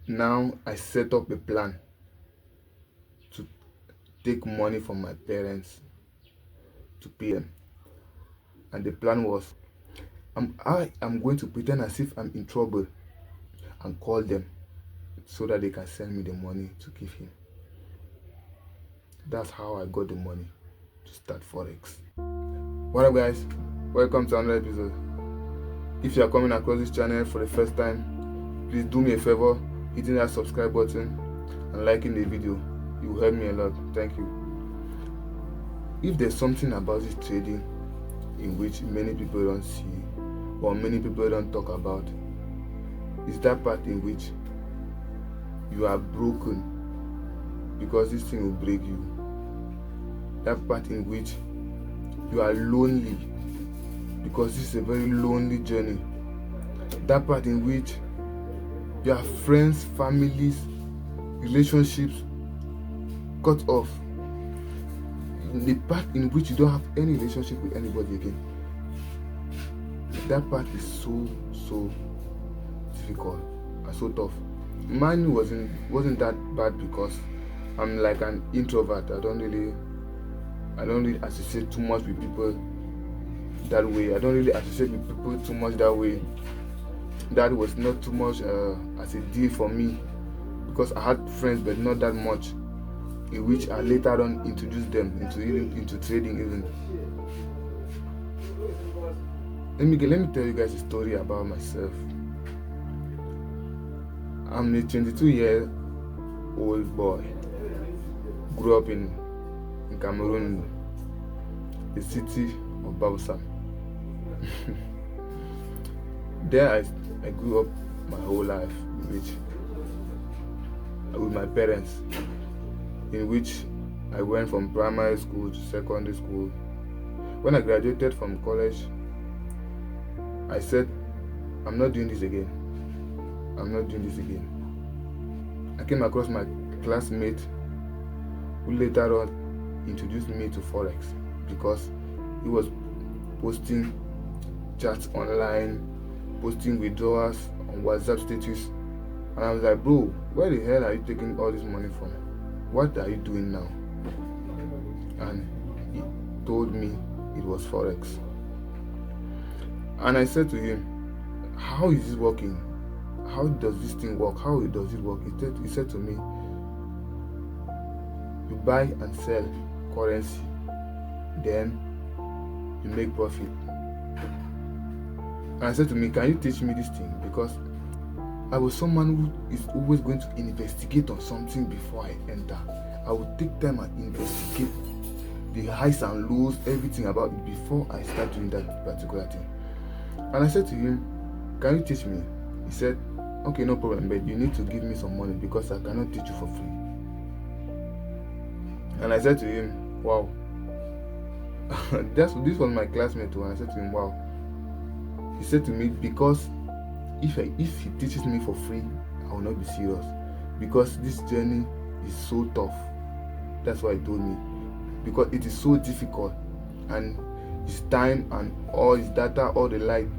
Now I set up a plan to take money from my parents to pay them. And the plan was I am going to pretend as if I'm in trouble and call them so that they can send me the money to give him. That's how I got the money to start Forex. What up, guys? Welcome to another episode. If you are coming across this channel for the first time, please do me a favor, hitting that subscribe button and liking the video. It will help me a lot. Thank you. If there's something about this trading in which many people don't see or many people don't talk about, it's that part in which you are broken because this thing will break you. That part in which you are lonely because this is a very lonely journey. That part in which you have friends, families, relationships cut off. The part in which you don't have any relationship with anybody again. That part is so difficult and so tough. Mine wasn't that bad because I'm like an introvert. I don't really associate too much with people that way. I don't really associate with people too much that way. That was not too much as a deal for me because I had friends, but not that much, in which I later on introduced them into trading even. Let me tell you guys a story about myself. I'm a 22-year-old boy. Grew up in Cameroon, the city of Bausa. There I grew up my whole life with my parents, in which I went from primary school to secondary school. When I graduated from college, I said, I'm not doing this again. I came across my classmate who later on introduced me to Forex because he was posting chats online, posting withdrawals on WhatsApp status. And I was like, bro, where the hell are you taking all this money from? What are you doing now? And he told me it was Forex. And I said to him, how is this working? How does this thing work? How does it work? He said to me, you buy and sell currency, then you make profit. And I said to me, can you teach me this thing? Because I was someone who is always going to investigate on something before I enter. I would take time and investigate the highs and lows, everything about it before I start doing that particular thing. And I said to him, can you teach me? He said, okay, no problem, but you need to give me some money because I cannot teach you for free. And I said to him, wow. This was my classmate too. And I said to him, wow. He said to me, because if he teaches me for free, I will not be serious. Because this journey is so tough. That's what he told me. Because it is so difficult. And his time and all his data, all the light,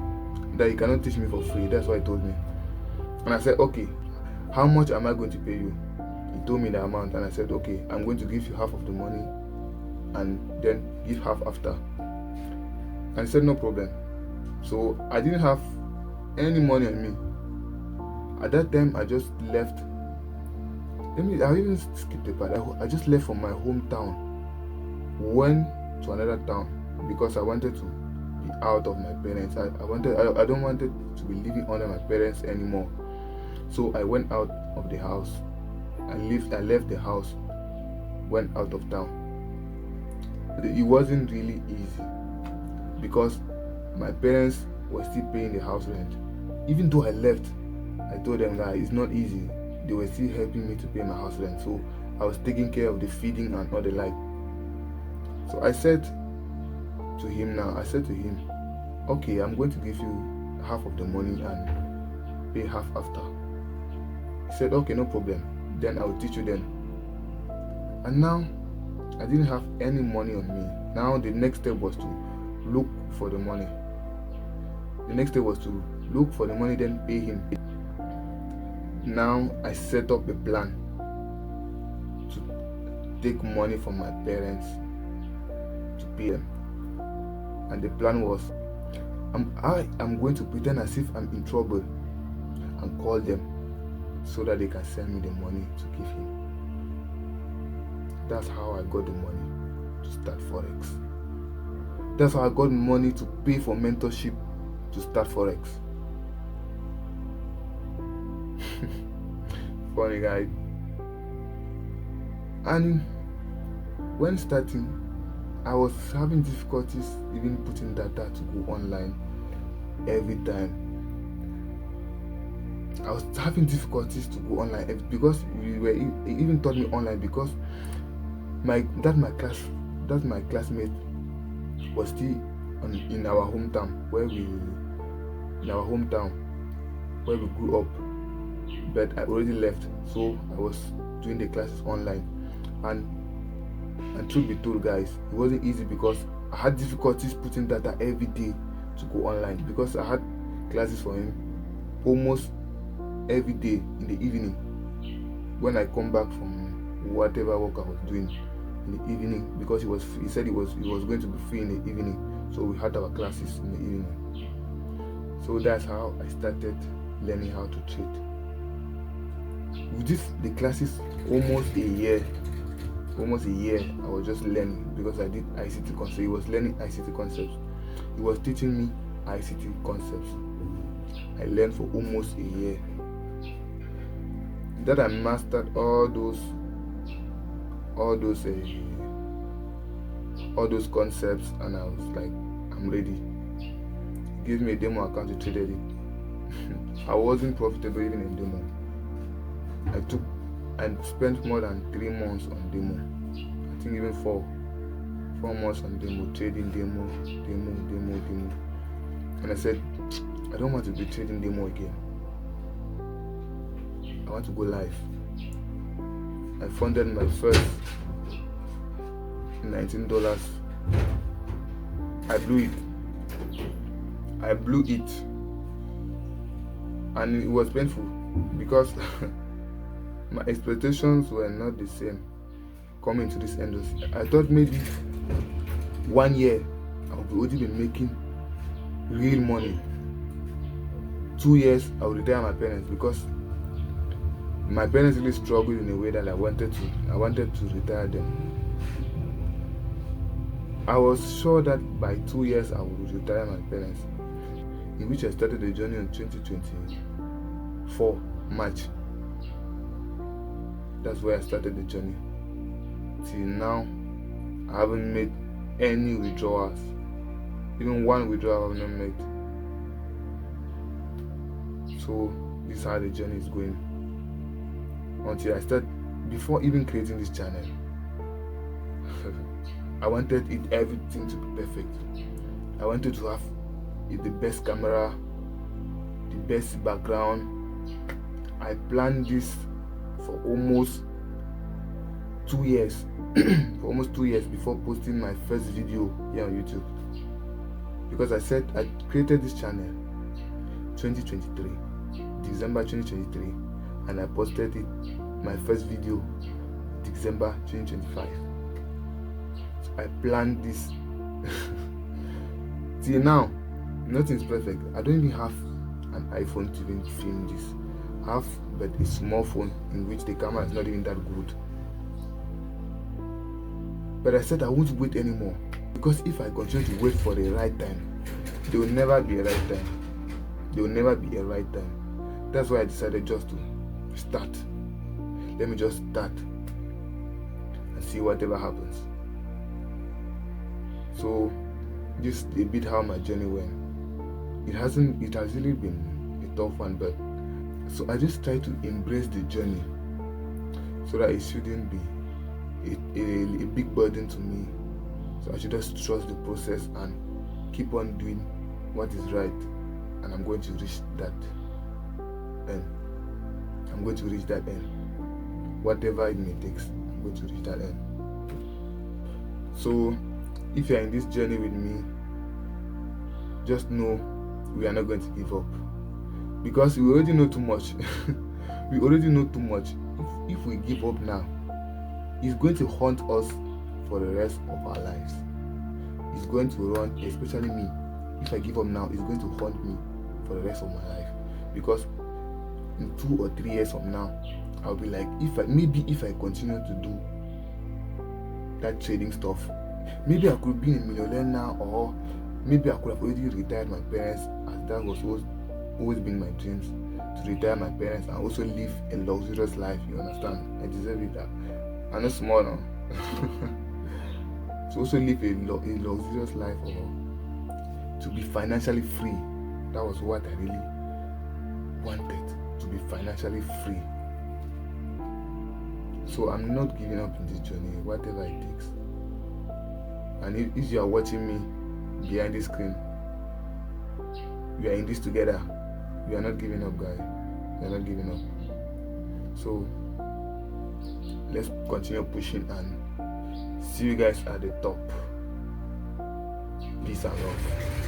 that he cannot teach me for free. That's what he told me. And I said, okay, how much am I going to pay you? He told me the amount, and I said, okay, I'm going to give you half of the money and then give half after. And he said, no problem. So I didn't have any money on me. At that time, I just left. I'll even skip the part. I just left from my hometown, went to another town because I wanted to be out of my parents. I don't want to be living under my parents anymore. So I went out of the house. I left the house, went out of town. It wasn't really easy because my parents were still paying the house rent. Even though I left, I told them that it's not easy. They were still helping me to pay my house rent. So I was taking care of the feeding and all the like. So I said to him, okay, I'm going to give you half of the money and pay half after. He said, okay, no problem. Then I will teach you then. And now I didn't have any money on me. Now the next step was to look for the money. The next step was to look for the money, then pay him. Now I set up a plan to take money from my parents to pay them. And the plan was, I am going to pretend as if I'm in trouble and call them so that they can send me the money to give him. That's how I got the money to start Forex. That's how I got money to pay for mentorship to start Forex. Funny guy. And when starting, I was having difficulties even putting data to go online every time. I was having difficulties to go online because we were even taught me online because my classmate was still in our hometown where we grew up, but I already left, so I was doing the classes online. And truth be told, guys, it wasn't easy because I had difficulties putting data every day to go online because I had classes for him almost every day in the evening when I come back from whatever work I was doing in the evening, because he said he was going to be free in the evening, so we had our classes in the evening. So that's how I started learning how to trade. We did the classes almost a year. I was just learning because I did ICT concepts. He was learning ICT concepts. He was teaching me ICT concepts. I learned for almost a year. That I mastered all those concepts, and I was like, I'm ready. He gave me a demo account to trade it. I wasn't profitable even in demo. I spent more than 3 months on demo. I think even 4 months on demo, trading demo. And I said, I don't want to be trading demo again. I want to go live. I funded my first $19. I blew it. And it was painful because my expectations were not the same coming to this industry. I thought maybe 1 year I would already be making real money. 2 years I would retire my parents, because my parents really struggled in a way that I wanted to retire them. I was sure that by 2 years I would retire my parents, in which I started the journey in 2024 March. That's where I started the journey. Till now, I haven't made any withdrawals. Even one withdrawal I have not made. So this is how the journey is going. Until I start, before even creating this channel, I wanted everything to be perfect. I wanted to have the best camera, the best background. I planned this for almost 2 years. For almost 2 years before posting my first video here on YouTube. Because I said I created this channel 2023, December 2023, and I posted my first video December 2025. So I planned this. Till now, nothing's perfect. I don't even have an iPhone to even film this. I have but a small phone in which the camera is not even that good. But I said I won't wait anymore, because if I continue to wait for the right time, there will never be a right time. That's why I decided just to start. Let me just start and see whatever happens. So just a bit how my journey went. It has really been a tough one, but so I just try to embrace the journey so that it shouldn't be a big burden to me. So I should just trust the process and keep on doing what is right, and I'm going to reach that end. Whatever it may take, I'm going to reach that end. So if you're in this journey with me, just know we are not going to give up, because we already know too much. We already know too much. If we give up now, it's going to haunt us for the rest of our lives. It's going to run, especially me. If I give up now, it's going to haunt me for the rest of my life. Because in 2 or 3 years from now, I'll be like, if I continue to do that trading stuff, maybe I could be a millionaire now, or maybe I could have already retired my parents, as that was always been my dreams, to retire my parents and also live a luxurious life. You understand? I deserve it. I'm not small now. To also live a luxurious life, or to be financially free. That was what I really wanted, to be financially free. So I'm not giving up in this journey, whatever it takes. And if you are watching me behind the screen, we are in this together. We are not giving up, guys. We are not giving up. So let's continue pushing and see you guys at the top. Peace and love.